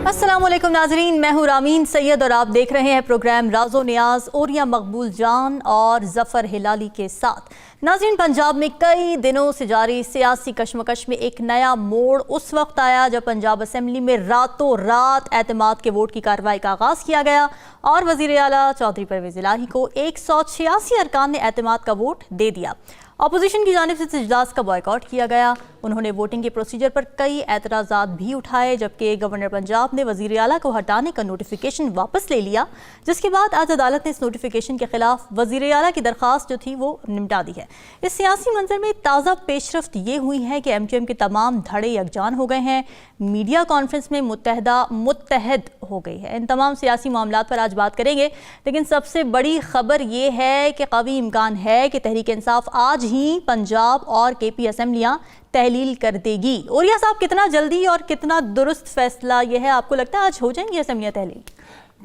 السلام علیکم ناظرین، میں ہوں رامین سید اور آپ دیکھ رہے ہیں پروگرام راز و نیاز اوریہ مقبول جان اور ظفر ہلالی کے ساتھ۔ ناظرین، پنجاب میں کئی دنوں سے جاری سیاسی کشمکش میں ایک نیا موڑ اس وقت آیا جب پنجاب اسمبلی میں راتوں رات اعتماد کے ووٹ کی کارروائی کا آغاز کیا گیا اور وزیر اعلیٰ چودھری پرویز الہی کو 186 ارکان نے اعتماد کا ووٹ دے دیا۔ اپوزیشن کی جانب سے اجلاس کا بائیکاٹ کیا گیا۔ انہوں نے ووٹنگ کے پروسیجر پر کئی اعتراضات بھی اٹھائے، جبکہ گورنر پنجاب نے وزیر اعلیٰ کو ہٹانے کا نوٹیفیکیشن واپس لے لیا، جس کے بعد آج عدالت نے اس نوٹیفیکیشن کے خلاف وزیر اعلیٰ کی درخواست جو تھی وہ نمٹا دی ہے۔ اس سیاسی منظر میں تازہ پیش رفت یہ ہوئی ہے کہ ایم کیو ایم کے تمام دھڑے یکجان ہو گئے ہیں، میڈیا کانفرنس میں متحد ہو گئی ہے۔ ان تمام سیاسی معاملات پر آج بات کریں گے، لیکن سب سے بڑی خبر یہ ہے کہ قوی امکان ہے کہ تحریک انصاف آج ہی پنجاب اور کے پی اسمبلیاں تحلیل کر دے گی۔ اوریہ صاحب، کتنا جلدی اور کتنا درست فیصلہ یہ ہے؟ آپ کو لگتا ہے آج ہو جائیں گی اسمبلیاں تحلیل؟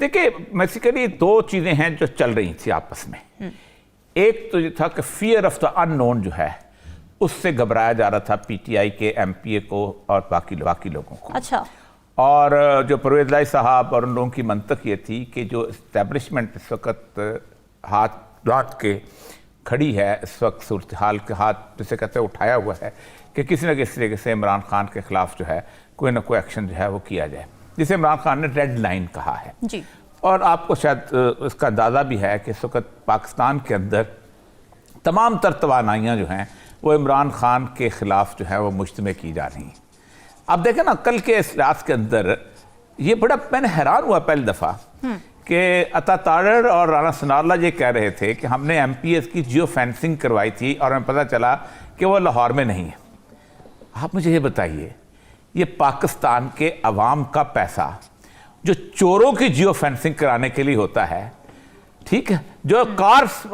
دیکھیں، بیسیکلی دو چیزیں ہیں جو چل رہی تھی آپس میں۔ ایک تو یہ تھا کہ فیئر آف دا ان نون جو ہے اس سے گھبرایا جا رہا تھا پی ٹی آئی کے ایم پی اے کو اور باقی لوگوں کو۔ اچھا۔ اور جو پرویز الہی صاحب اور ان لوگوں کی منطق یہ تھی کہ جو اسٹیبلشمنٹ اس وقت ہاتھ ڈانٹ کے کھڑی ہے، اس وقت صورتحال کے ہاتھ جسے کہتے ہیں اٹھایا ہوا ہے کہ کسی نہ کسی طریقے سے عمران خان کے خلاف جو ہے کوئی نہ کوئی ایکشن جو ہے وہ کیا جائے، جسے عمران خان نے ریڈ لائن کہا ہے۔ جی۔ اور آپ کو شاید اس کا اندازہ بھی ہے کہ اس وقت پاکستان کے اندر تمام تر توانائیاں جو ہیں وہ عمران خان کے خلاف جو ہے وہ مجتمع کی جا رہی ہیں۔ اب دیکھیں نا، کل کے اجلاس کے اندر یہ بڑا میں نے حیران ہوا پہلی دفعہ کہ عطا تارڑ اور رانا ثناءاللہ یہ کہہ رہے تھے کہ ہم نے ایم پی ایس کی جیو فینسنگ کروائی تھی اور ہمیں پتہ چلا کہ وہ لاہور میں نہیں ہے۔ آپ مجھے یہ بتائیے، یہ پاکستان کے عوام کا پیسہ جو چوروں کی جیو فینسنگ کرانے کے لیے ہوتا ہے، ٹھیک ہے، جو کارز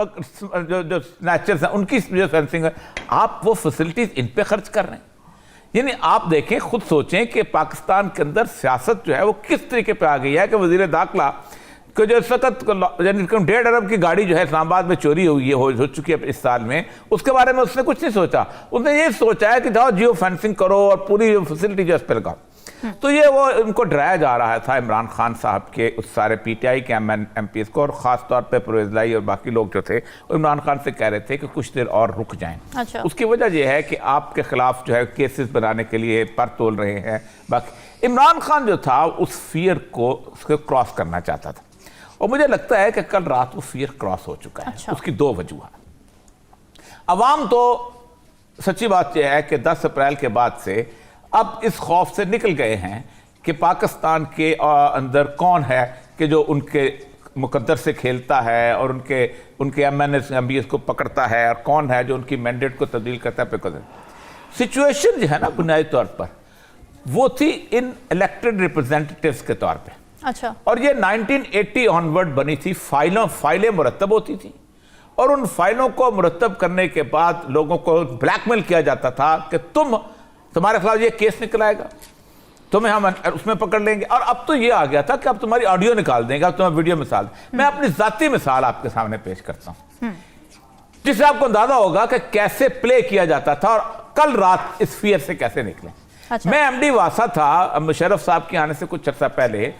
جو سنیچرز ہیں ان کی جیو فینسنگ ہے، آپ وہ فیسلٹیز ان پہ خرچ کر رہے ہیں۔ یعنی آپ دیکھیں، خود سوچیں کہ پاکستان کے اندر سیاست جو ہے وہ کس طریقے پہ آ گئی ہے کہ وزیر داخلہ کہ جو اس وقت یعنی 1.5 ارب کی گاڑی جو ہے اسلام آباد میں چوری ہوئی ہے ہو چکی ہے اس سال میں، اس کے بارے میں اس نے کچھ نہیں سوچا۔ اس نے یہ سوچا ہے کہ جاؤ جیو فینسنگ کرو اور پوری فیسلٹی جو اس پہ لگاؤ۔ تو یہ وہ ان کو ڈرایا جا رہا تھا عمران خان صاحب کے اس سارے پی ٹی آئی کے ایم پی ایس کو، اور خاص طور پہ پرویز الہی اور باقی لوگ جو تھے وہ عمران خان سے کہہ رہے تھے کہ کچھ دیر اور رک جائیں۔ اس کی وجہ یہ ہے کہ آپ کے خلاف جو ہے کیسز بنانے کے لیے پر تول رہے ہیں۔ باقی عمران خان جو تھا اس فیئر کو کراس کرنا چاہتا تھا، اور مجھے لگتا ہے کہ کل رات وہ فیئر کراس ہو چکا ہے۔ اس کی دو وجوہات۔ عوام تو سچی بات یہ ہے کہ 10 اپریل کے بعد سے اب اس خوف سے نکل گئے ہیں کہ پاکستان کے اندر کون ہے کہ جو ان کے مقدر سے کھیلتا ہے اور ان کے M N S M B S کو پکڑتا ہے، اور کون ہے جو ان کی مینڈیٹ کو تبدیل کرتا ہے۔ سچویشن جو ہے نا بنیادی طور پر وہ تھی ان الیکٹڈ ریپرزینٹیٹیوز کے طور پہ۔ اچھا۔ اور یہ 1980 آنورڈ بنی تھی، فائلیں مرتب ہوتی تھی، اور ان فائلوں کو مرتب کرنے کے بعد لوگوں کو بلیک میل کیا جاتا تھا کہ تمہارے خلاف یہ کیس نکل آئے گا، تمہیں ہم اس میں پکڑ لیں گے۔ اور اب تو یہ آ گیا تھا کہ اب تمہاری آڈیو نکال دیں گے، اب تمہیں ویڈیو مثال۔ میں اپنی ذاتی مثال آپ کے سامنے پیش کرتا ہوں جس سے آپ کو اندازہ ہوگا کہ کیسے پلے کیا جاتا تھا اور کل رات اس فیئر سے کیسے نکلیں۔ میں ایم ڈی واسا تھا مشرف صاحب کے آنے سے کچھ عرصہ پہلے،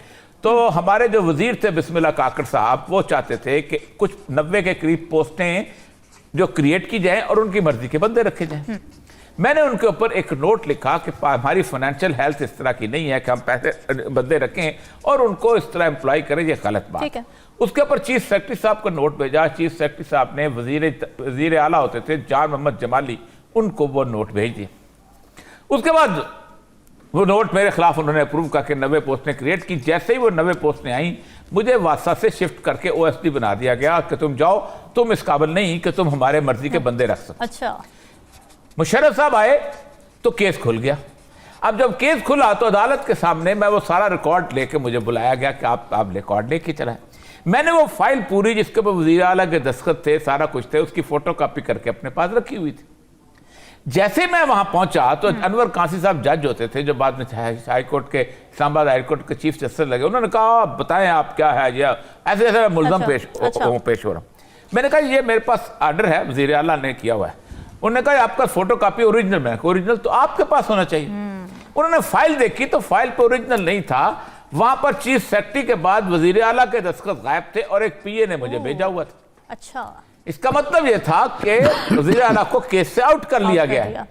تو ہمارے جو وزیر تھے بسم اللہ کاکڑ صاحب، وہ چاہتے تھے کہ کچھ 90 کے قریب پوسٹیں جو کریٹ کی جائیں اور ان کی مرضی کے بندے رکھے جائیں۔ میں نے ان کے اوپر ایک نوٹ لکھا کہ ہماری فائنینشیل ہیلتھ اس طرح کی نہیں ہے کہ ہم پیسے بندے رکھیں اور ان کو اس طرح امپلائی کریں، یہ غلط بات ہے۔ اس کے اوپر چیف سیکرٹری صاحب کو نوٹ بھیجا۔ چیف سیکرٹری صاحب نے وزیر اعلیٰ ہوتے تھے جان محمد جمالی، ان کو وہ نوٹ بھیج دیے۔ اس کے بعد وہ نوٹ میرے خلاف انہوں نے اپروو کر کے 90 پوسٹیں کریٹ کی۔ جیسے ہی وہ 90 پوسٹیں آئیں، مجھے واسا سے شفٹ کر کے او ایس ڈی بنا دیا گیا کہ تم جاؤ، تم اس قابل نہیں کہ تم ہمارے مرضی کے بندے رکھ سکو۔ اچھا۔ مشرف صاحب آئے تو کیس کھل گیا۔ اب جب کیس کھلا تو عدالت کے سامنے میں وہ سارا ریکارڈ لے کے مجھے بلایا گیا کہ آپ ریکارڈ لے کے چلائیں۔ میں نے وہ فائل پوری جس کے اوپر وزیر اعلیٰ کے دستخط تھے، سارا کچھ تھے، اس کی فوٹو کاپی کر کے اپنے پاس رکھی ہوئی تھی۔ جیسے میں وہاں پہنچا تو انور قاضی صاحب جج ہوتے تھے جو بعد میں ہائی کورٹ کے اسلام آباد ہائی کورٹ کے چیف جسٹس لگے. انہوں نے کہا بتائیں آپ کیا ہے یہ ایسے ایسے میں ملزم پیش ہو رہا ہوں. میں نے کہا یہ میرے پاس آرڈر ہے وزیر اعلیٰ نے کیا ہوا ہے. انہوں نے کہا آپ کا فوٹو کاپی اوریجنل میں اوریجنل تو آپ کے پاس ہونا چاہیے. انہوں نے فائل دیکھی تو فائل پہ اوریجنل نہیں تھا. وہاں پر چیف سیکرٹری کے بعد وزیر اعلیٰ کے دستخط غائب تھے اور ایک پی اے نے مجھے بھیجا ہوا تھا. اچھا, اس کا مطلب یہ تھا کہ وزیر اعلیٰ کو کیس سے آؤٹ کر لیا گیا ہے.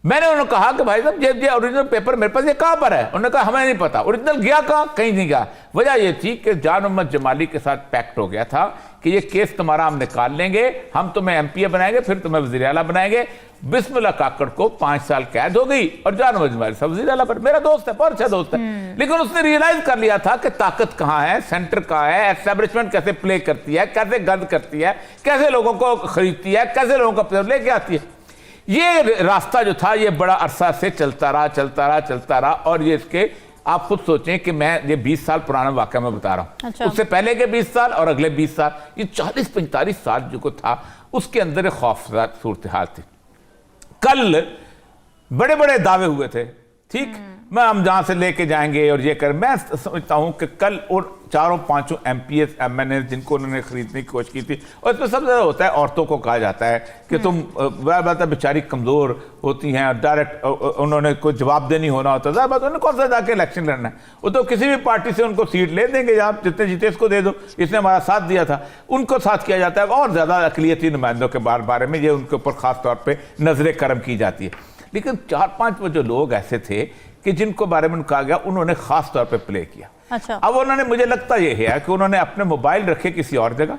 میں نے انہوں نے کہا کہ بھائی صاحب یہ اوریجنل پیپر میرے پاس یہ کہاں پر ہے؟ انہوں نے کہا ہمیں نہیں پتا. اوریجنل گیا کہاں؟ کہیں نہیں گیا. وجہ یہ تھی کہ جان محمد جمالی کے ساتھ پیکٹ ہو گیا تھا کہ یہ کیس تمہارا ہم نکال لیں گے, ہم تمہیں ایم پی اے بنائیں گے, پھر تمہیں وزیر اعلیٰ بنائیں گے. بسم اللہ کاکڑ کو 5 سال قید ہو گئی اور جان محمد جمالی صاحب وزیر اعلیٰ پر. میرا دوست ہے, بہت اچھا دوست ہے, لیکن اس نے ریئلائز کر لیا تھا کہ طاقت کہاں ہے, سینٹر کہاں ہے, اسٹیبلشمنٹ کیسے پلے کرتی ہے, کیسے گند کرتی ہے, کیسے لوگوں کو خریدتی ہے, کیسے لوگوں کا لے کے آتی ہے. یہ راستہ جو تھا یہ بڑا عرصہ سے چلتا رہا اور یہ اس کے آپ خود سوچیں کہ میں یہ 20 سال پرانا واقعہ میں بتا رہا ہوں. اچھا. اس سے پہلے کے 20 سال اور اگلے 20 سال, یہ 40-45 سال جو کو تھا اس کے اندر ایک خوفزدہ صورتحال تھی. کل بڑے بڑے دعوے ہوئے تھے, ٹھیک, میں ہم جہاں سے لے کے جائیں گے اور یہ میں سمجھتا ہوں کہ کل اور 4-5 M P S M N A جن کو انہوں نے خریدنے کی کوشش کی تھی, اور اس میں سب سے زیادہ ہوتا ہے عورتوں کو کہا جاتا ہے کہ تم بات ہے بیچاری کمزور ہوتی ہیں اور ڈائریکٹ انہوں نے کوئی جواب دہ نہیں ہونا ہوتا. ظاہر بات انہوں نے کون سا جا کے الیکشن لڑنا ہے, وہ تو کسی بھی پارٹی سے ان کو سیٹ لے دیں گے, آپ جتنے جیتے اس کو دے دو, اس نے ہمارا ساتھ دیا تھا, ان کو ساتھ کیا جاتا ہے. اور زیادہ اقلیتی نمائندوں کے بارے میں یہ ان کے اوپر خاص طور پہ نظر کرم کی جاتی ہے. لیکن 4-5 وہ جو لوگ ایسے تھے کہ جن کو بارے میں کہا گیا انہوں نے خاص طور پہ پلے کیا. اچھا. اب انہوں نے, مجھے لگتا یہ ہے کہ انہوں نے اپنے موبائل رکھے کسی اور جگہ,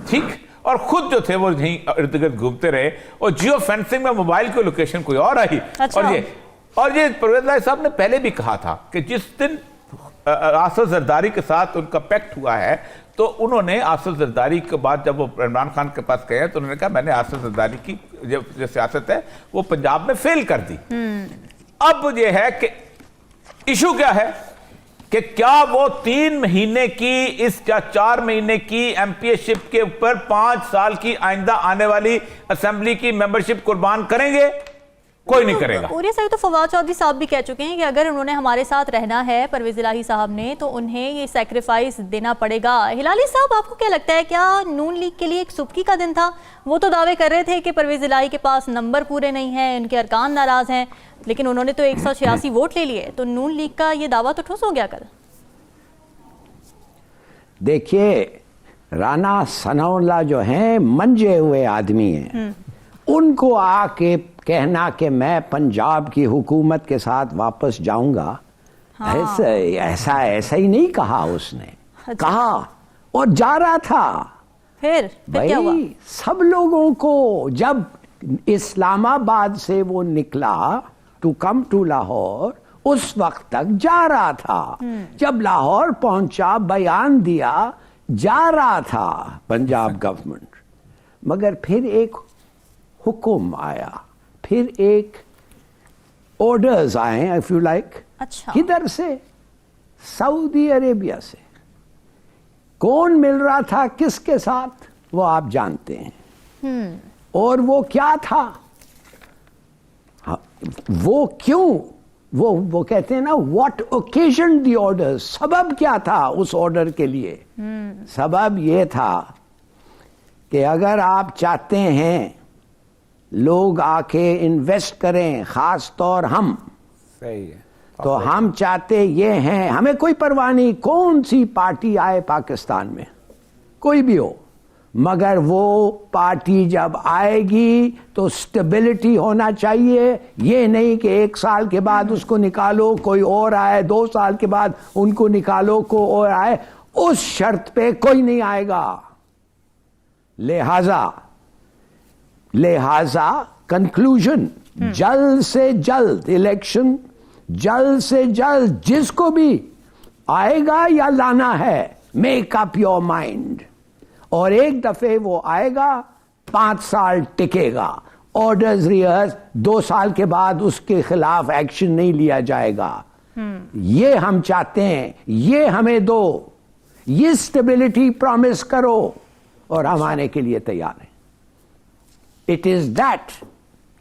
ٹھیک, اور خود جو تھے وہ یہیں ارد گرد گھومتے رہے, اور جیو فینسنگ میں موبائل کی لوکیشن کوئی اور آئی. اور یہ پرویز الہی صاحب نے پہلے بھی کہا تھا کہ جس دن آصف زرداری کے ساتھ ان کا پیکٹ ہوا ہے تو انہوں نے آصف زرداری کے بعد جب وہ عمران خان کے پاس گئے تو انہوں نے کہا میں نے آصف زرداری کی جو سیاست ہے وہ پنجاب میں فیل کر دی. اب یہ ہے کہ ایشو کیا ہے کہ کیا وہ 3 مہینے کی اس 4 مہینے کی ایم پی اے شپ کے اوپر 5 سال کی آئندہ آنے والی اسمبلی کی ممبرشپ قربان کریں گے؟ کوئی نہیں کرے گا. پورے سر تو فواد چودھری صاحب بھی کہہ چکے ہیں کہ اگر انہوں نے ہمارے ساتھ رہنا ہے پرویز الہی صاحب نے تو انہیں یہ سیکریفائس دینا پڑے گا. ہلالی صاحب آپ کو کیا لگتا ہے کیا نون لیگ کے لیے ایک سبکی کا دن تھا؟ وہ تو دعوے کر رہے تھے کہ پرویز الہی کے پاس نمبر پورے نہیں ہیں, ان کے ارکان ناراض ہیں, لیکن انہوں نے تو 186 ووٹ لے لیے, تو نون لیگ کا یہ دعویٰ تو ٹھوس ہو گیا کل. دیکھیے رانا ثناء اللہ جو ہیں منجے ہوئے آدمی ہیں, ان کو آ کے کہنا کہ میں پنجاب کی حکومت کے ساتھ واپس جاؤں گا, ایسا ہی نہیں کہا اس نے. کہا اور جا رہا تھا. پھر کیا ہوا؟ سب لوگوں کو جب اسلام آباد سے وہ نکلا ٹو کم ٹو لاہور, اس وقت تک جا رہا تھا. جب لاہور پہنچا بیان دیا, جا رہا تھا پنجاب گورنمنٹ, مگر پھر ایک حکم آیا, پھر ایک آرڈرز آئے if you like. اچھا. کدھر سے؟ سعودی عربیہ سے. کون مل رہا تھا کس کے ساتھ وہ آپ جانتے ہیں. اور وہ کیا تھا, وہ کیوں, وہ کہتے ہیں نا what occasioned the order, سبب کیا تھا اس آرڈر کے لیے. سبب یہ تھا کہ اگر آپ چاہتے ہیں لوگ آ کے انویسٹ کریں, خاص طور ہم, صحیح ہے, تو ہم چاہتے یہ ہیں, ہمیں کوئی پرواہ نہیں کون سی پارٹی آئے پاکستان میں, کوئی بھی ہو, مگر وہ پارٹی جب آئے گی تو سٹیبلٹی ہونا چاہیے. یہ نہیں کہ 1 سال کے بعد اس کو نکالو کوئی اور آئے, 2 سال کے بعد ان کو نکالو کوئی اور آئے, اس شرط پہ کوئی نہیں آئے گا. لہذا کنکلوژن, جلد سے جلد الیکشن, جلد سے جلد جس کو بھی آئے گا یا لانا ہے, میک اپ یور مائنڈ. اور ایک دفعہ وہ آئے گا 5 سال ٹکے گا, آرڈرز ریئرز 2 سال کے بعد اس کے خلاف ایکشن نہیں لیا جائے گا. یہ ہم چاہتے ہیں, یہ ہمیں دو, یہ سٹیبلٹی پرومس کرو, اور ہم آنے کے لیے تیار ہیں. It is that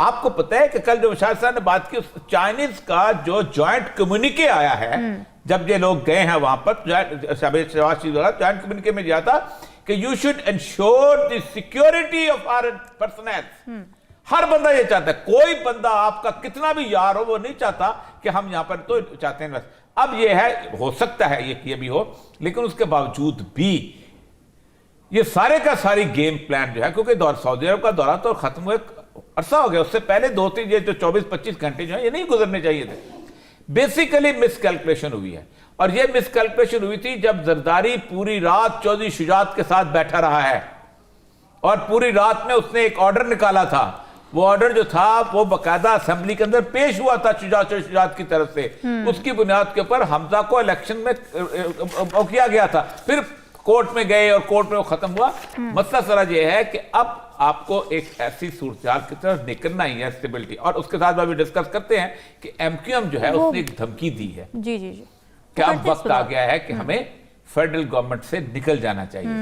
آپ کو پتہ ہے کہ کل جو شاہد صاحب نے بات کی چائنیز کا جو جوائنٹ کمیونکے آیا ہے جب یہ لوگ گئے ہیں وہاں پر جوائنٹ کمیونکے میں دیا تھا کہ you should ensure the security of our personal. ہر بندہ یہ چاہتا ہے, کوئی بندہ آپ کا کتنا بھی یار ہو وہ نہیں چاہتا کہ ہم یہاں پر تو چاہتے ہیں. اب یہ ہے, ہو سکتا ہے یہ بھی ہو, لیکن اس کے باوجود بھی یہ سارے کا ساری گیم پلان جو ہے, کیونکہ سعودی عرب کا دورہ تو ختم ہوئے عرصہ ہو گیا, اس سے پہلے 2-3 یہ جو 24-25 گھنٹے جو ہیں یہ نہیں گزرنے چاہیے تھے. بیسیکلی مس کیلکولیشن ہوئی ہے, اور یہ مس کیلکولیشن ہوئی تھی جب زرداری پوری رات چودھری شجاعت کے ساتھ بیٹھا رہا ہے, اور پوری رات میں اس نے ایک آرڈر نکالا تھا. وہ آرڈر جو تھا وہ باقاعدہ اسمبلی کے اندر پیش ہوا تھا شجاعت کی طرف سے, اس کی بنیاد کے اوپر حمزہ کو الیکشن میں کیا گیا تھا. پھر کورٹ میں گئے اور کورٹ میں وہ ختم ہوا. مسئلہ سرا یہ ہے کہ اب آپ کو ایک ایسی صورتحال کی طرف نکلنا ہی ہے, اسٹیبلٹی. اور اس کے ساتھ بھی ڈسکس کرتے ہیں کہ ایم کیو ایم جو ہے اس نے ایک دھمکی دی ہے کہ اب وقت آ گیا ہے کہ ہمیں فیڈرل گورنمنٹ سے نکل جانا چاہیے.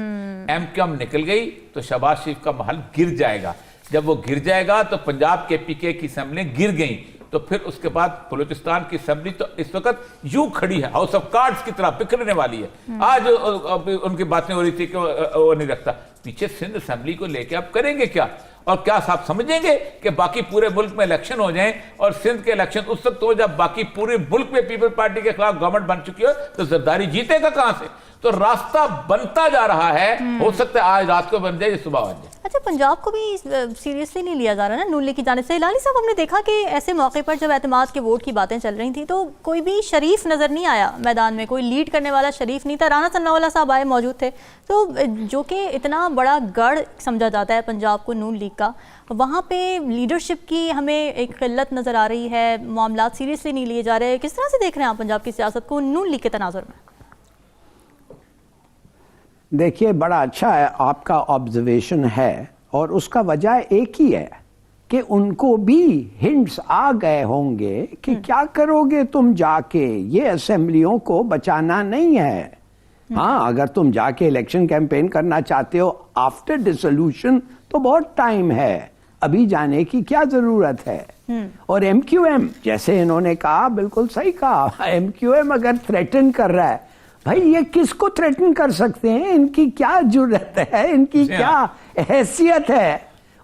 ایم کیو ایم نکل گئی تو شہباز شریف کا محل گر جائے گا. جب وہ گر جائے گا تو پنجاب کے پی کے کی اسمبلی گر گئیں, تو پھر اس کے بعد بلوچستان کی اسمبلی تو اس وقت یوں کھڑی ہے, ہاؤس آف کارڈز کی طرح بکھرنے والی ہے. آج ان کی باتیں ہو رہی تھی کہ وہ نہیں رکھتا. پیچھے سندھ اسمبلی کو لے کے آپ کریں گے کیا؟ اور کیا صاحب سمجھیں گے کہ باقی پورے ملک میں الیکشن ہو جائیں, اور سندھ کے الیکشن اس وقت ہو جب باقی پورے ملک میں پیپل پارٹی کے خلاف گورنمنٹ بن چکی ہو, تو زرداری جیتے گا کہاں سے؟ تو راستہ بنتا جا رہا ہے, ہو سکتا ہے آج رات کو بن جائے, یہ صبح بن جائے. اچھا, پنجاب کو بھی سیریسلی نہیں لیا جا رہا نا نون لیگ کی جانب سے. ہلالی صاحب, ہم نے دیکھا کہ ایسے موقع پر جب اعتماد کے ووٹ کی باتیں چل رہی تھیں تو کوئی بھی شریف نظر نہیں آیا میدان میں, کوئی لیڈ کرنے والا شریف نہیں تھا. رانا ثناء اللہ صاحب آئے, موجود تھے, تو جو کہ اتنا بڑا گڑھ سمجھا جاتا ہے پنجاب کو نون لیگ کا, وہاں پہ لیڈرشپ کی ہمیں ایک قلت نظر آ رہی ہے, معاملات سیریسلی نہیں لیے جا رہے. کس طرح سے دیکھ رہے ہیں آپ پنجاب کی سیاست کو نون لیگ کے تناظر میں؟ دیکھیے, بڑا اچھا ہے آپ کا آبزرویشن ہے, اور اس کا وجہ ایک ہی ہے کہ ان کو بھی ہنٹس آ گئے ہوں گے کہ کیا کرو گے تم جا کے, یہ اسمبلیوں کو بچانا نہیں ہے. ہاں, اگر تم جا کے الیکشن کیمپین کرنا چاہتے ہو آفٹر ڈسولوشن تو بہت ٹائم ہے, ابھی جانے کی کیا ضرورت ہے. اور ایم کیو ایم, جیسے انہوں نے کہا, بالکل صحیح کہا, ایم کیو ایم اگر تھریٹن کر رہا ہے, بھائی یہ کس کو تھریٹن کر سکتے ہیں؟ ان کی کیا جرت ہے, ان کی کیا حیثیت ہے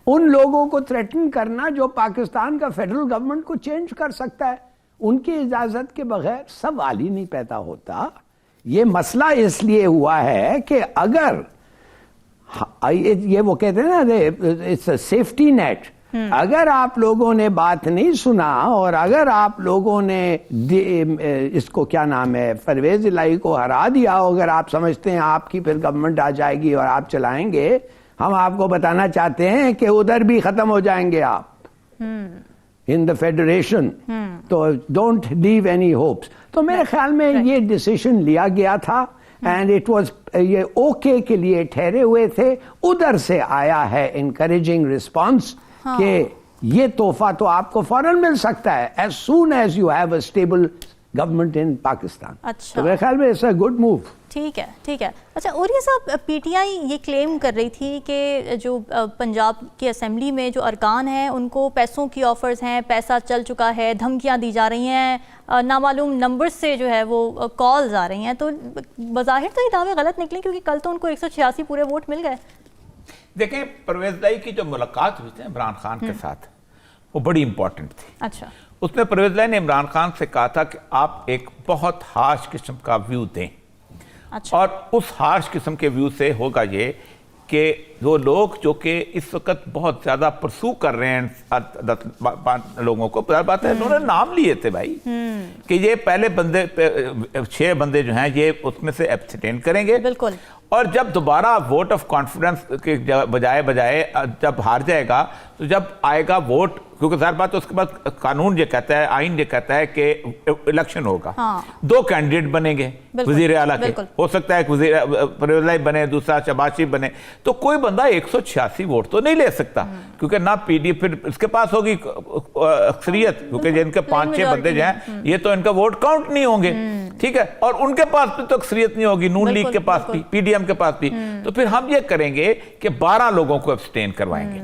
ان لوگوں کو تھریٹن کرنا جو پاکستان کا فیڈرل گورنمنٹ کو چینج کر سکتا ہے؟ ان کی اجازت کے بغیر سوال ہی نہیں پیدا ہوتا. یہ مسئلہ اس لیے ہوا ہے کہ اگر یہ وہ کہتے ہیں نا اٹس اے سیفٹی نیٹ, اگر آپ لوگوں نے بات نہیں سنا, اور اگر آپ لوگوں نے اس کو کیا نام ہے پرویز الہی کو ہرا دیا, اگر آپ سمجھتے ہیں آپ کی پھر گورنمنٹ آ جائے گی اور آپ چلائیں گے, ہم آپ کو بتانا چاہتے ہیں کہ ادھر بھی ختم ہو جائیں گے آپ ان دا فیڈریشن. تو ڈونٹ لیو اینی ہوپس. تو میرے خیال میں یہ ڈیسیشن لیا گیا تھا, اینڈ اٹ واز, یہ اوکے کے لیے ٹھہرے ہوئے تھے. ادھر سے آیا ہے انکریجنگ رسپانس کہ یہ تحفہ تو آپ کو فوراً مل سکتا ہے as soon as you have a stable government in Pakistan. تو میرے خیال میں it's a good move. ٹھیک ہے, ٹھیک ہے. اچھا, اوریہ صاحب, پی ٹی آئی یہ کلیم کر رہی تھی کہ جو پنجاب کی اسمبلی میں جو ارکان ہیں ان کو پیسوں کی آفرز ہیں, پیسہ چل چکا ہے, دھمکیاں دی جا رہی ہیں, نامعلوم نمبر سے جو ہے وہ کالز آ رہی ہیں. تو بظاہر تو یہ دعوے غلط نکلے, کیونکہ کل تو ان کو 186 پورے ووٹ مل گئے. دیکھیں, پرویز الہی کی جو ملاقات ہوئی تھی عمران خان کے ساتھ, وہ بڑی امپورٹنٹ تھی. اچھا, اس میں پرویز الہی نے عمران خان سے کہا تھا کہ آپ ایک بہت ہارش قسم کا ویو دیں. اچھا, اور اس ہارش قسم کے ویو سے ہوگا یہ کہ وہ لوگ جو کہ اس وقت بہت زیادہ پرسو کر رہے ہیں لوگوں کو, بات ہے انہوں نے نام لیے تھے بھائی کہ یہ پہلے بندے 6 بندے جو ہیں یہ اس میں سے ایبسٹین کریں گے. بالکل. اور جب دوبارہ ووٹ آف کانفیڈنس کے بجائے جب ہار جائے گا, تو جب آئے گا ووٹ, کیونکہ ظاہر بات ہے اس کے بعد قانون یہ کہتا ہے, آئین یہ کہتا ہے کہ الیکشن ہوگا, 2 کینڈیڈیٹ بنیں گے وزیر اعلیٰ کے, ہو سکتا ہے کہ پرویز الہی بنے, دوسرا شہباز شریف بنے. تو کوئی بندہ 186 ووٹ تو نہیں لے سکتا, کیونکہ نہ پی ڈی پھر اس کے پاس ہوگی اکثریت, کیونکہ ان کے 5-6 بندے جو ہیں یہ تو ان کا ووٹ کاؤنٹ نہیں ہوں گے. ٹھیک ہے, اور ان کے پاس بھی تو اکثریت نہیں ہوگی, نون لیگ کے پاس بھی, پی ڈی ایم کے پاس بھی. تو پھر ہم یہ کریں گے کہ 12 لوگوں کو ابسٹین کروائیں گے.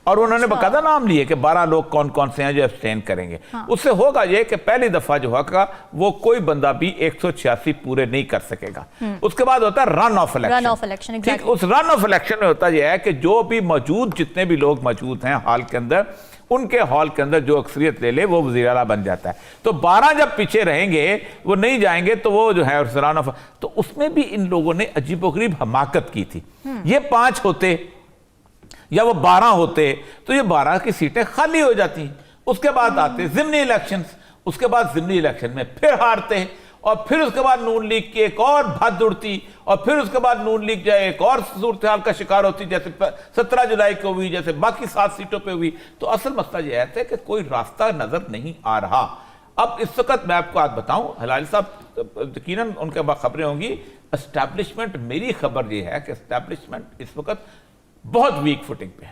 اور انہوں نے باقاعدہ نام لیے کہ 12 لوگ کون کون سے ہیں جو ابسٹین کریں گے. اس سے ہوگا یہ کہ پہلی دفعہ جو ہوگا وہ کوئی بندہ بھی 186 پورے نہیں کر سکے گا. اس کے بعد ہوتا ہے رن آف الیکشن. ٹھیک, اس رن آف الیکشن میں ہوتا یہ ہے کہ جو بھی موجود جتنے بھی لوگ موجود ہیں ہال کے اندر, ان کے ہال کے اندر جو اکثریت لے لے وہ وزیر اعلیٰ بن جاتا ہے. تو 12 جب پیچھے رہیں گے, وہ نہیں جائیں گے, تو وہ جو ہے رن آف, تو اس میں بھی ان لوگوں نے عجیب و غریب حماقت کی تھی. یہ 5 ہوتے یا وہ 12 ہوتے تو یہ 12 کی سیٹیں خالی ہو جاتی ہیں. اس کے بعد آتے ضمنی الیکشنز, اس کے بعد ضمنی الیکشن میں پھر ہارتے ہیں, اور پھر اس کے بعد نون لیگ کی ایک اور بھد اڑتی, اور پھر اس کے بعد نون لیگ جو ایک اور صورتحال کا شکار ہوتی, جیسے 17 جولائی کو ہوئی, جیسے باقی 7 سیٹوں پہ ہوئی. تو اصل مسئلہ یہ ہے کہ کوئی راستہ نظر نہیں آ رہا. اب اس وقت میں آپ کو بات بتاؤں, ہلالی صاحب یقیناً ان کے بعد خبریں ہوں گی, اسٹیبلشمنٹ, میری خبر یہ ہے کہ اسٹیبلشمنٹ اس وقت بہت ویک فوٹنگ پہ ہے.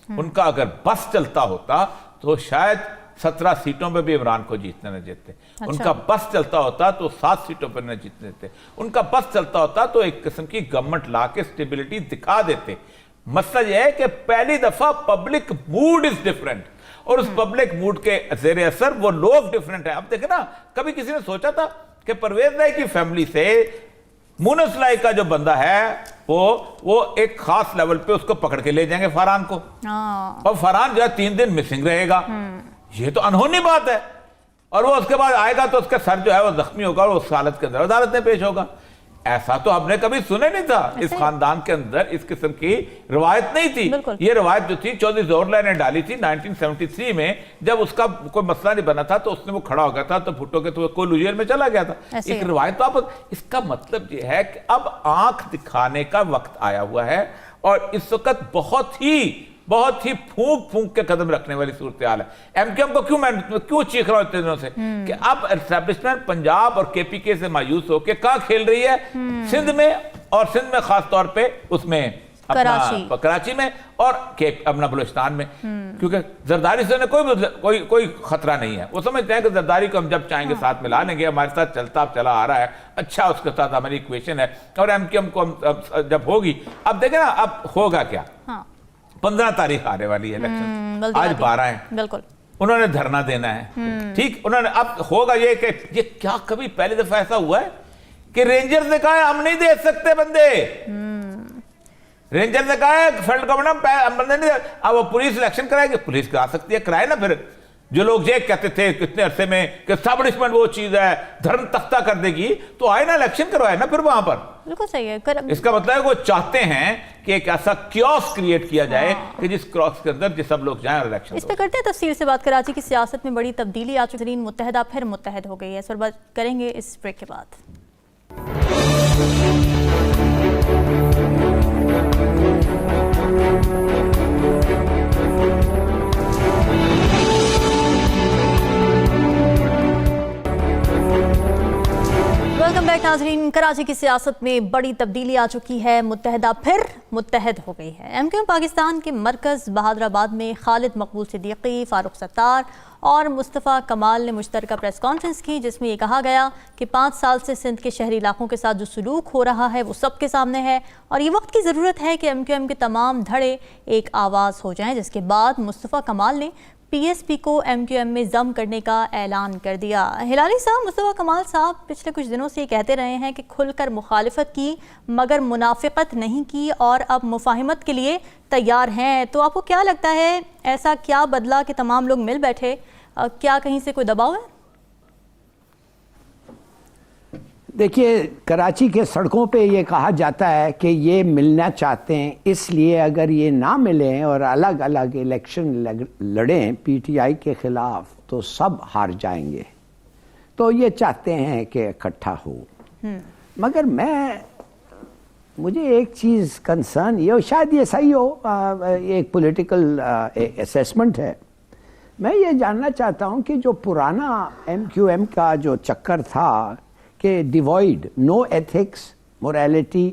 ان کا اگر بس چلتا ہوتا تو شاید 17 سیٹوں پہ بھی عمران کو جیتنے نہ دیتے. ان کا بس چلتا ہوتا تو 7 سیٹوں پہ نہ جیتنے دیتے. ان کا بس چلتا ہوتا تو ایک قسم کی گورنمنٹ لا کے سٹیبلٹی دکھا دیتے. مسئلہ یہ ہے کہ پہلی دفعہ پبلک موڈ از ڈیفرنٹ, اور اس پبلک موڈ کے زیر اثر وہ لوگ ڈیفرنٹ ہیں. اب دیکھیں نا, کبھی کسی نے سوچا تھا کہ پرویز رائی کی فیملی سے مونس لائی کا جو بندہ ہے وہ ایک خاص لیول پہ اس کو پکڑ کے لے جائیں گے فرحان کو, اور فرحان جو ہے 3 دن مسنگ رہے گا. یہ تو انہونی بات ہے. اور وہ اس کے بعد آئے گا تو اس کا سر جو ہے وہ زخمی ہوگا اور اس حالت کے اندر عدالت میں پیش ہوگا. ایسا تو ہم نے کبھی سنے نہیں تھا. اس خاندان کے اندر اس قسم کی روایت نہیں تھی. یہ روایت جو تھی چودھری ظہور اللہ نے ڈالی تھی 1973 میں, جب اس کا کوئی مسئلہ نہیں بنا تھا تو اس نے وہ کھڑا ہو گیا تھا تو بھٹو کے تو کوئی لوجیر میں چلا گیا تھا. ایک روایت. تو اب اس کا مطلب یہ ہے کہ اب آنکھ دکھانے کا وقت آیا ہوا ہے, اور اس وقت بہت ہی پھونک کے قدم رکھنے والی صورتحال ہے. ایم کیو ایم کو کیوں چیخ رہا ہوں اتنے دنوں سے کہ اب اسٹیبلشمنٹ پنجاب اور کے پی کے سے مایوس ہو کے کہاں کھیل رہی ہے, سندھ میں, اور سندھ میں خاص طور پہ اس میں کراچی میں, اور اپنا بلوچستان میں. کیونکہ زرداری سے کوئی خطرہ نہیں ہے. وہ سمجھتے ہیں کہ زرداری کو ہم جب چاہیں گے ساتھ ملا لیں گے, ہمارے ساتھ چلا آ رہا ہے, اچھا اس کے ساتھ ہماری ایکویشن ہے, اور ایم کیو ایم کو جب ہوگی. اب دیکھیں نا اب ہوگا کیا. 15 تاریخ آنے والی ہے الیکشن, آج 12 ہیں. بالکل, انہوں نے دھرنا دینا ہے. ٹھیک, انہوں نے, اب ہوگا یہ کہ یہ کیا کبھی پہلی دفعہ ایسا ہوا ہے کہ رینجر نے کہا ہے ہم نہیں دے سکتے بندے. رینجر نے کہا ہے فیڈرل گورنمنٹ ہم بندے نہیں دے. اب وہ پولیس الیکشن کرائے گی, پولیس کرا سکتی ہے, کرائے نا. پھر جو لوگ یہ کہتے تھے کتنے عرصے میں کہ اسٹیبلشمنٹ وہ چیز ہے دھرم تختہ کر دے گی, تو آئے نا الیکشن کروائے نا پھر وہاں پر. بالکل صحیح ہے. اس کا مطلب ہے وہ چاہتے ہیں کہ ایک ایسا کیوس کریٹ کیا جائے کہ جس کراس کے اندر سب لوگ جائیں اور الیکشن. اس پہ کرتے ہیں تفصیل سے بات. کراچی کی سیاست میں بڑی تبدیلی آ چکی, متحدہ پھر متحد ہو گئی ہے. اس پر بات کریں گے اس بریک کے بعد. ویلکم بیک ناظرین. کراچی کی سیاست میں بڑی تبدیلی آ چکی ہے, متحدہ پھر متحد ہو گئی ہے. ایم کیو ایم پاکستان کے مرکز بہادر آباد میں خالد مقبول صدیقی, فاروق ستار اور مصطفیٰ کمال نے مشترکہ پریس کانفرنس کی, جس میں یہ کہا گیا کہ 5 سال سے سندھ کے شہری علاقوں کے ساتھ جو سلوک ہو رہا ہے وہ سب کے سامنے ہے, اور یہ وقت کی ضرورت ہے کہ ایم کیو ایم کے تمام دھڑے ایک آواز ہو جائیں. جس کے بعد مصطفیٰ کمال نے پی ایس پی کو ایم کیو ایم میں ضم کرنے کا اعلان کر دیا. ہلالی صاحب, مصطفیٰ کمال صاحب پچھلے کچھ دنوں سے یہ کہتے رہے ہیں کہ کھل کر مخالفت کی مگر منافقت نہیں کی, اور اب مفاہمت کے لیے تیار ہیں. تو آپ کو کیا لگتا ہے ایسا کیا بدلا کہ تمام لوگ مل بیٹھے؟ کیا کہیں سے کوئی دباؤ ہے؟ دیکھیے, کراچی کے سڑکوں پہ یہ کہا جاتا ہے کہ یہ ملنا چاہتے ہیں, اس لیے اگر یہ نہ ملیں اور الگ الگ الیکشن لڑیں پی ٹی آئی کے خلاف تو سب ہار جائیں گے. تو یہ چاہتے ہیں کہ اکٹھا ہو. مگر مجھے ایک چیز کنسرن یہ, شاید یہ صحیح ہو, ایک پولیٹیکل اسیسمنٹ ہے. میں یہ جاننا چاہتا ہوں کہ جو پرانا ایم کیو ایم کا جو چکر تھا کہ ڈیوائڈ, نو ایتھکس, موریلٹی,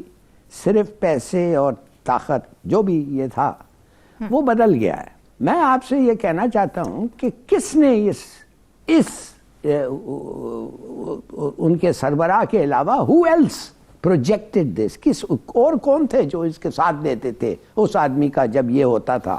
صرف پیسے اور طاقت, جو بھی یہ تھا وہ بدل گیا ہے. میں آپ سے یہ کہنا چاہتا ہوں کہ کس نے ان کے سربراہ کے علاوہ who else projected this, کس اور کون تھے جو اس کے ساتھ دیتے تھے اس آدمی کا جب یہ ہوتا تھا.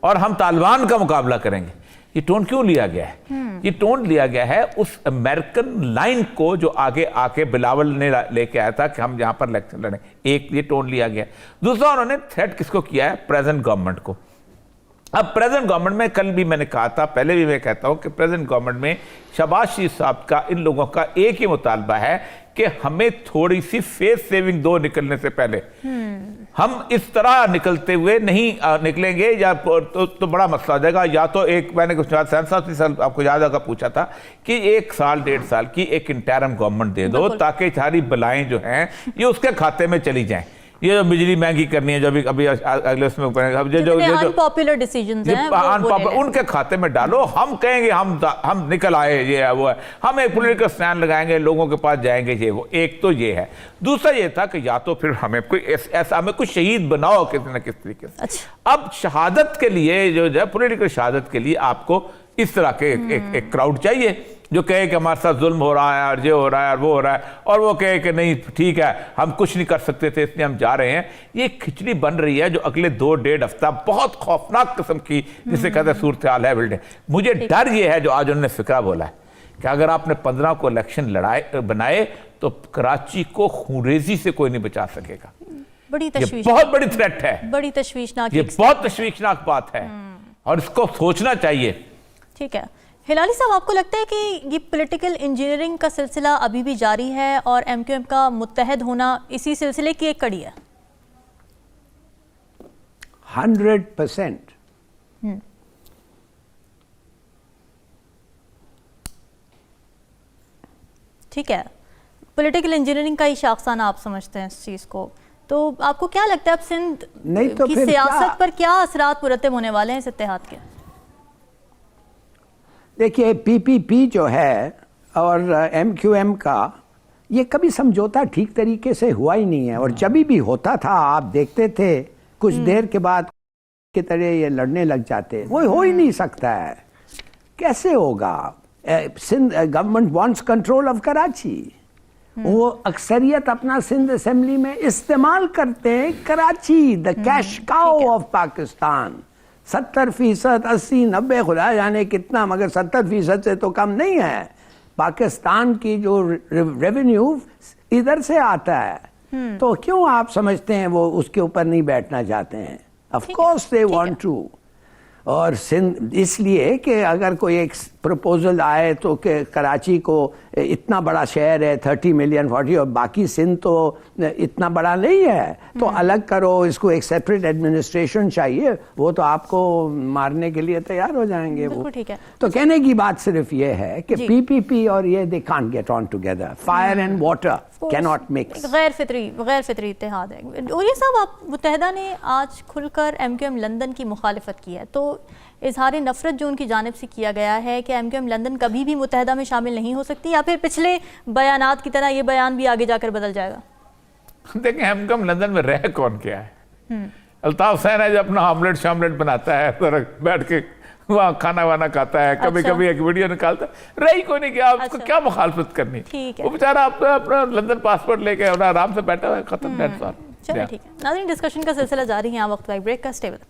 اور ہم طالبان کا مقابلہ کریں گے. یہ ٹون کیوں لیا گیا ہے؟ یہ ٹون لیا گیا ہے اس امریکن لائن کو جو آگے آ کے بلاول نے لے کے آیا تھا کہ ہم یہاں پر الیکشن لڑیں. ایک یہ ٹون لیا گیا. دوسرا انہوں نے تھریٹ کس کو کیا ہے؟ پریزنٹ گورنمنٹ کو. اب پریزنٹ گورنمنٹ میں کل بھی میں نے کہا تھا, پہلے بھی میں کہتا ہوں کہ پریزنٹ گورنمنٹ میں شہباز شریف صاحب کا, ان لوگوں کا ایک ہی مطالبہ ہے کہ ہمیں تھوڑی سی فیس سیونگ دو نکلنے سے پہلے. ہم اس طرح نکلتے ہوئے نہیں نکلیں گے یا تو بڑا مسئلہ ہو جائے گا. یا تو ایک, میں نے کچھ آپ کو یاد ہوگا پوچھا تھا کہ 1 سال 1.5 سال کی ایک انٹرم گورنمنٹ دے دو تاکہ ساری بلائیں جو ہیں یہ اس کے کھاتے میں چلی جائیں. یہ جو بجلی مہنگی کرنی ہے جو ابھی اگلے اس میں unpopular decisions ہیں ان کے کھاتے میں ڈالو. ہم کہیں گے ہم نکل آئے, یہ ہے وہ ہے, ہم ایک پولیٹیکل اسٹینڈ لگائیں گے, لوگوں کے پاس جائیں گے. یہ وہ ایک تو یہ ہے. دوسرا یہ تھا کہ یا تو پھر ہمیں کوئی ایسا, ہمیں کوئی شہید بناؤ کسی نہ کسی طریقے سے. اب شہادت کے لیے جو ہے پولیٹیکل شہادت کے لیے آپ کو اس طرح کے ایک کراؤڈ چاہیے جو کہے کہ ہمارے ساتھ ظلم ہو رہا ہے اور یہ ہو رہا ہے اور وہ ہو رہا ہے, اور وہ کہے کہ نہیں ٹھیک ہے ہم کچھ نہیں کر سکتے تھے اس لیے ہم جا رہے ہیں. یہ کھچڑی بن رہی ہے جو اگلے 2-1.5 ہفتہ بہت خوفناک قسم کی, جسے کہتے ہیں صورتحال ہے بلڈنگ. مجھے ڈر یہ ہے جو آج انہوں نے فکرہ بولا ہے کہ اگر آپ نے 15 کو الیکشن بنائے تو کراچی کو خونریزی سے کوئی نہیں بچا سکے گا. یہ بہت بڑی تھریٹ ہے, بڑی تشویشناک, یہ بہت تشویشناک بات ہے اور اس کو سوچنا چاہیے. ٹھیک ہے ہلالی صاحب, آپ کو لگتا ہے کہ یہ پولیٹیکل انجینئرنگ کا سلسلہ ابھی بھی جاری ہے اور ایم کیو ایم کا متحد ہونا اسی سلسلے کی ایک کڑی ہے؟ 100%. ٹھیک ہے, پولیٹیکل انجینئرنگ کا ہی شاخسانہ آپ سمجھتے ہیں اس چیز کو, تو آپ کو کیا لگتا ہے اب سندھ کی سیاست پر کیا اثرات مرتب ہونے والے ہیں اس اتحاد کے؟ دیکھیے پی پی پی جو ہے اور ایم کیو ایم کا یہ کبھی سمجھوتا ٹھیک طریقے سے ہوا ہی نہیں ہے, اور جبھی بھی ہوتا تھا آپ دیکھتے تھے کچھ دیر کے بعد کی طرح یہ لڑنے لگ جاتے. وہ ہو ہی نہیں سکتا ہے, کیسے ہوگا؟ Sindh government wants control of Karachi, وہ اکثریت اپنا سندھ اسمبلی میں استعمال کرتے ہیں Karachi, the cash cow of Pakistan. 70%, 80, 90 خدا جانے کتنا, مگر 70% سے تو کم نہیں ہے. پاکستان کی جو ریونیو ادھر سے آتا ہے, تو کیوں آپ سمجھتے ہیں وہ اس کے اوپر نہیں بیٹھنا چاہتے ہیں؟ Of course they want to. اور سندھ اس لیے کہ اگر کوئی ایک پروپوزل آئے تو کہ کراچی کو اتنا بڑا شہر ہے 30 ملین 40, اور باقی سندھ تو اتنا بڑا نہیں ہے, تو الگ کرو اس کو, ایک سیپریٹ ایڈمنسٹریشن چاہیے, وہ تو آپ کو مارنے کے لیے تیار ہو جائیں گے. وہ تو کہنے کی بات صرف یہ ہے کہ پی پی پی اور یہ they can't get on together. Fire and water cannot mix. غیر فطری اتحاد ہے. اور یہ صاحب آپ متحدہ نے آج کھل کر ایم کیو ایم لندن کی مخالفت کی ہے, تو اظہار نفرت جو ان کی جانب سے کیا گیا ہے کہ ایم کیو ایم لندن کبھی بھی متحدہ میں شامل نہیں ہو سکتی, یا پھر پچھلے بیانات کی طرح یہ بیان بھی آگے جا کر بدل جائے گا؟ دیکھیں ایم کیو ایم لندن میں رہ کون کیا ہے؟ الطاف حسین ہے جو اپنا آملیٹ شاملیٹ بناتا ہے, بیٹھ کے وہاں کھانا وانا کھاتا ہے, کبھی کبھی ایک ویڈیو نکالتا ہے, رہی کوئی نہیں, کیا اس کو کیا مخالفت کرنی. وہ بیچارہ اپنا لندن پاسپورٹ لے کے آرام سے بیٹھا ہوا ہے, ختم. چلیں ٹھیک ہے ناظرین, ڈسکشن کا سلسلہ جاری ہے, یہاں وقت بریک کا, سٹے with.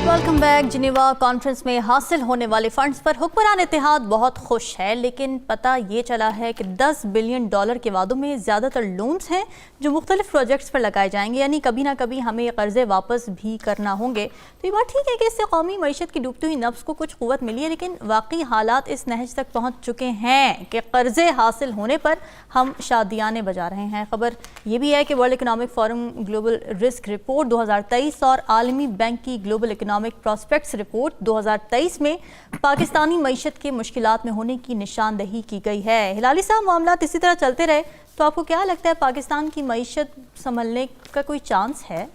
Welcome back. Geneva conference میں حاصل ہونے والے فنڈز پر حکمران اتحاد بہت خوش ہے, لیکن پتہ یہ چلا ہے کہ $10 بلین کے وعدوں میں زیادہ تر لونز ہیں جو مختلف پروجیکٹس پر لگائے جائیں گے, یعنی کبھی نہ کبھی ہمیں قرضے واپس بھی کرنا ہوں گے. تو یہ بات ٹھیک ہے کہ اس سے قومی معیشت کی ڈوبتی ہوئی نفس کو کچھ قوت ملی ہے, لیکن واقعی حالات اس نہج تک پہنچ چکے ہیں کہ قرضے حاصل ہونے پر ہم شادیانے بجا رہے ہیں. خبر یہ بھی ہے کہ world economic forum global risk report 2023 اور عالمی بینک کی گلوبل اکنامک پراسپیکٹس رپورٹ 2023 میں پاکستانی معیشت کے مشکلات میں ہونے کی نشاندہی کی گئی ہے. ہلالی صاحب, معاملات اسی طرح چلتے رہے تو آپ کو کیا لگتا ہے پاکستان کی معیشت سنبھلنے کا کوئی چانس ہے؟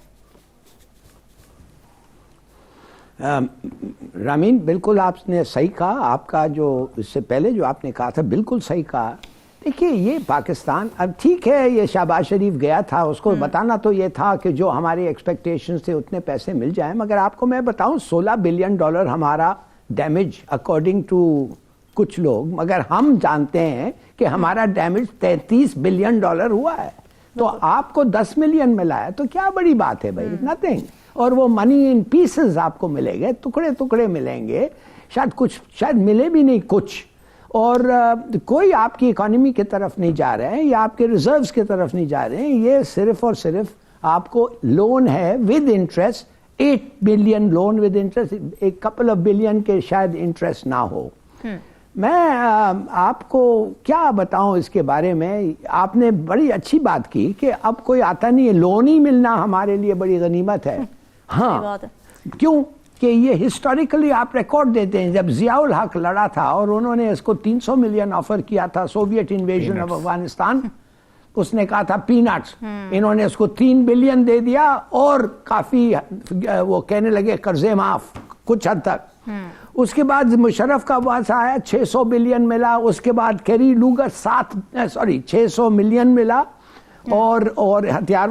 رامین بالکل آپ نے صحیح کہا, آپ کا جو اس سے پہلے جو آپ نے کہا تھا بالکل صحیح کہا. دیکھیے یہ پاکستان اب ٹھیک ہے یہ شہباز شریف گیا تھا اس کو بتانا تو یہ تھا کہ جو ہماری ایکسپیکٹیشن سے اتنے پیسے مل جائیں مگر آپ کو میں بتاؤں $16 بلین ہمارا ڈیمیج اکارڈنگ ٹو کچھ لوگ مگر ہم جانتے ہیں کہ ہمارا ڈیمیج $33 بلین ہوا ہے تو آپ کو 10 ملین ملا ہے تو کیا بڑی بات ہے بھائی نتھنگ اور وہ منی ان پیسز آپ کو ملے گے ٹکڑے ٹکڑے ملیں گے شاید ملے بھی نہیں کچھ اور کوئی آپ کی اکانومی کی طرف نہیں جا رہے ہیں یا آپ کے ریزروز کی طرف نہیں جا رہے ہیں یہ صرف اور صرف آپ کو لون ہے with interest 8 billion loan with interest ایک کپل آف بلین کے شاید انٹرسٹ نہ ہو میں آپ کو کیا بتاؤں اس کے بارے میں آپ نے بڑی اچھی بات کی کہ اب کوئی آتا نہیں ہے لون ہی ملنا ہمارے لیے بڑی غنیمت ہے ہاں کیوں کہ یہ ہسٹوریکلی آپ ریکارڈ دیتے ہیں جب ضیاء الحق لڑا تھا اور انہوں نے اس کو 300 ملین آفر کیا تھا سوویت انویژن آف افغانستان اس نے کہا تھا پینٹس انہوں نے اس کو 3 بلین دے دیا اور کافی وہ کہنے لگے قرضے معاف کچھ حد تک اس کے بعد مشرف کا واضح آیا 600 بلین ملا اس کے بعد کیری لوگر 600 ملین ملا اور ہتھیار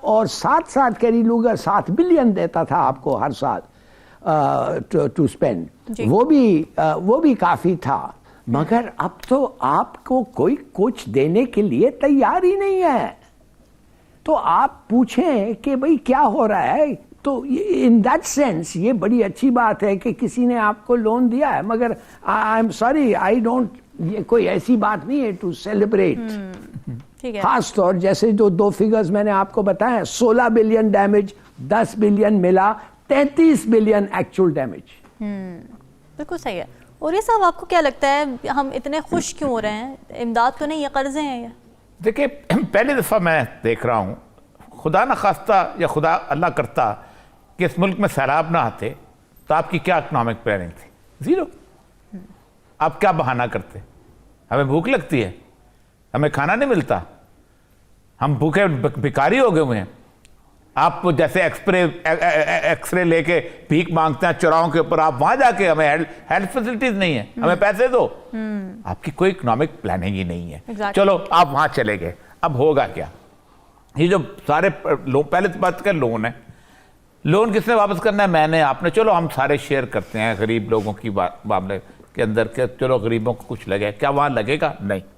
اور ساتھ کیری لوگر 7 بلین دیتا تھا آپ کو ہر سال ٹو اسپینڈ وہ بھی کافی تھا مگر اب تو آپ کو کوئی کچھ دینے کے لیے تیار ہی نہیں ہے تو آپ پوچھیں کہ بھئی کیا ہو رہا ہے تو ان دیٹ سینس یہ بڑی اچھی بات ہے کہ کسی نے آپ کو لون دیا ہے مگر I am sorry I don't یہ کوئی ایسی بات نہیں ہے ٹو سیلیبریٹ خاص طور جیسے جو 2 فگرز میں نے آپ کو بتایا 16 بلین ڈیمیج 10 بلین ملا 33 بلین ایکچول ڈیمیج بالکل صحیح ہے اور یہ صاحب آپ کو کیا لگتا ہے ہم اتنے خوش کیوں ہو رہے ہیں امداد تو نہیں یہ قرضے ہیں یہ دیکھیں پہلی دفعہ میں دیکھ رہا ہوں خدا نہ خواستہ یا خدا اللہ کرتا کہ اس ملک میں سیلاب نہ آتے تو آپ کی کیا اکنامک پلاننگ تھی زیرو آپ کیا بہانہ کرتے ہمیں بھوک لگتی ہے ہمیں کھانا نہیں ملتا ہم بھوکے بھکاری ہو گئے ہوئے ہیں آپ جیسے ایکس رے لے کے بھیک مانگتے ہیں چوراہوں کے اوپر آپ وہاں جا کے ہمیں ہیلتھ فیسلٹیز نہیں ہیں ہمیں پیسے دو آپ کی کوئی اکنامک پلاننگ ہی نہیں ہے چلو آپ وہاں چلے گئے اب ہوگا کیا یہ جو سارے پہلے تو بات کا لون ہے لون کس نے واپس کرنا ہے میں نے آپ نے چلو ہم سارے شیئر کرتے ہیں غریب لوگوں کی معاملے کے اندر کہ چلو غریبوں کو کچھ لگے کیا وہاں لگے گا نہیں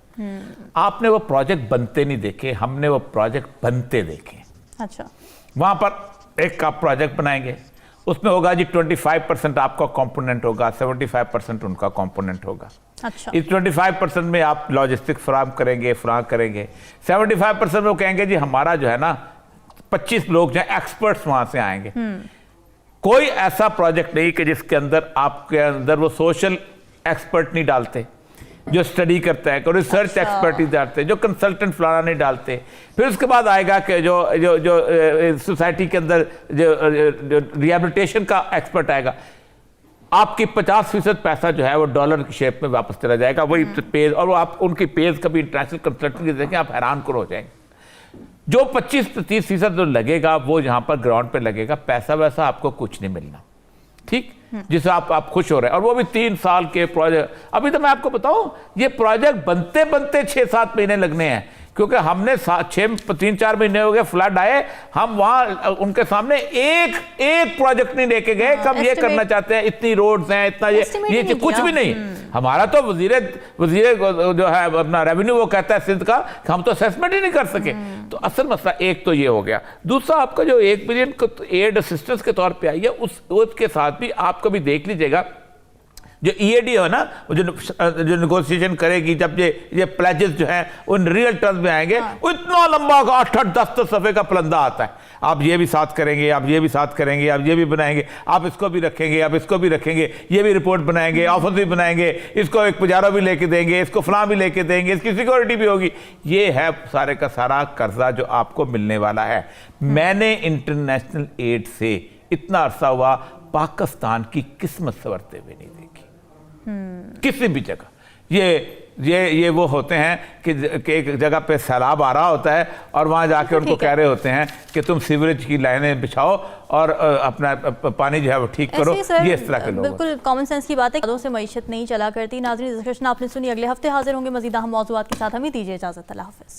آپ نے وہ پروجیکٹ بنتے نہیں دیکھے ہم نے وہ پروجیکٹ بنتے دیکھے اچھا وہاں پر ایک آپ پروجیکٹ بنائیں گے اس میں ہوگا جی 25% آپ کا کمپوننٹ ہوگا 75% ان کا کمپوننٹ ہوگا اس 25% میں آپ لاجسٹک فراہم کریں گے 75% میں وہ کہیں گے جی ہمارا جو ہے نا 25 لوگ جو ہیں ایکسپرٹس وہاں سے آئیں گے کوئی ایسا پروجیکٹ نہیں کہ جس کے اندر آپ کے اندر وہ سوشل ایکسپرٹ نہیں ڈالتے جو اسٹڈی کرتا ہے کوئی ریسرچ ایکسپرٹیز ڈالتے جو کنسلٹنٹ فلانا نہیں ڈالتے پھر اس کے بعد آئے گا کہ جو سوسائٹی کے اندر جو ریہیبلیٹیشن کا ایکسپرٹ آئے گا آپ کی 50% پیسہ جو ہے وہ ڈالر کی شیپ میں واپس چلا جائے گا وہی پیز اور وہ آپ ان کی پیز کبھی انٹرنیشنل کنسلٹنٹ کی دیکھیں آپ حیران کرو ہو جائیں گے جو 25-30% جو لگے گا وہ یہاں پر گراؤنڈ پہ لگے گا پیسہ ویسا آپ کو کچھ نہیں ملنا ٹھیک جس سے آپ خوش ہو رہے ہیں اور وہ بھی 3 سال کے پروجیکٹ ابھی تو میں آپ کو بتاؤں یہ پروجیکٹ بنتے 6-7 مہینے لگنے ہیں کیونکہ ہم نے 3-4 مہینے ہو گئے فلڈ آئے ہم وہاں ان کے سامنے ایک پروجیکٹ نہیں لے کے گئے کہ ہم یہ کرنا چاہتے ہیں اتنی روڈز ہیں اتنا یہ کچھ بھی نہیں ہمارا تو وزیر جو ہے اپنا ریونیو وہ کہتا ہے سندھ کا کہ ہم تو اسیسمنٹ ہی نہیں کر سکے تو اصل مسئلہ ایک تو یہ ہو گیا دوسرا آپ کا جو 1 بلین ایڈ اسسٹنس کے طور پہ آئی ہے اس کے ساتھ بھی آپ کو بھی دیکھ لیجئے گا جو ای اے ڈی ہے نا جو نیگوسیشن کرے گی جب یہ پلیجز جو ہیں ان ریئل ٹرمز میں آئیں گے وہ اتنا لمبا 8-10 صفحے کا پلندہ آتا ہے آپ یہ بھی ساتھ کریں گے آپ یہ بھی ساتھ کریں گے آپ یہ بھی بنائیں گے آپ اس کو بھی رکھیں گے آپ اس کو بھی رکھیں گے یہ بھی رپورٹ بنائیں گے آفس بھی بنائیں گے اس کو ایک پجارہ بھی لے کے دیں گے اس کو فلاں بھی لے کے دیں گے اس کی سیکورٹی بھی ہوگی یہ ہے سارے کا سارا قرضہ جو آپ کو ملنے والا ہے میں نے انٹرنیشنل ایڈ سے اتنا عرصہ ہوا پاکستان کی قسمت سنورتے ہوئے نہیں دیکھی کسی بھی جگہ یہ یہ وہ ہوتے ہیں کہ ایک جگہ پہ سیلاب آ رہا ہوتا ہے اور وہاں جا کے ان کو کہہ رہے ہوتے ہیں کہ تم سیوریج کی لائنیں بچھاؤ اور اپنا پانی جو ہے وہ ٹھیک کرو. یہ اس طرح کے لوگ بالکل کامن سینس کی بات ہے. سے معیشت نہیں چلا کرتی. ناظرین ڈسکشن آپ نے سنی. اگلے ہفتے حاضر ہوں گے مزید اہم موضوعات کے ساتھ. ہمیں دیجیے اجازت. اللہ حافظ.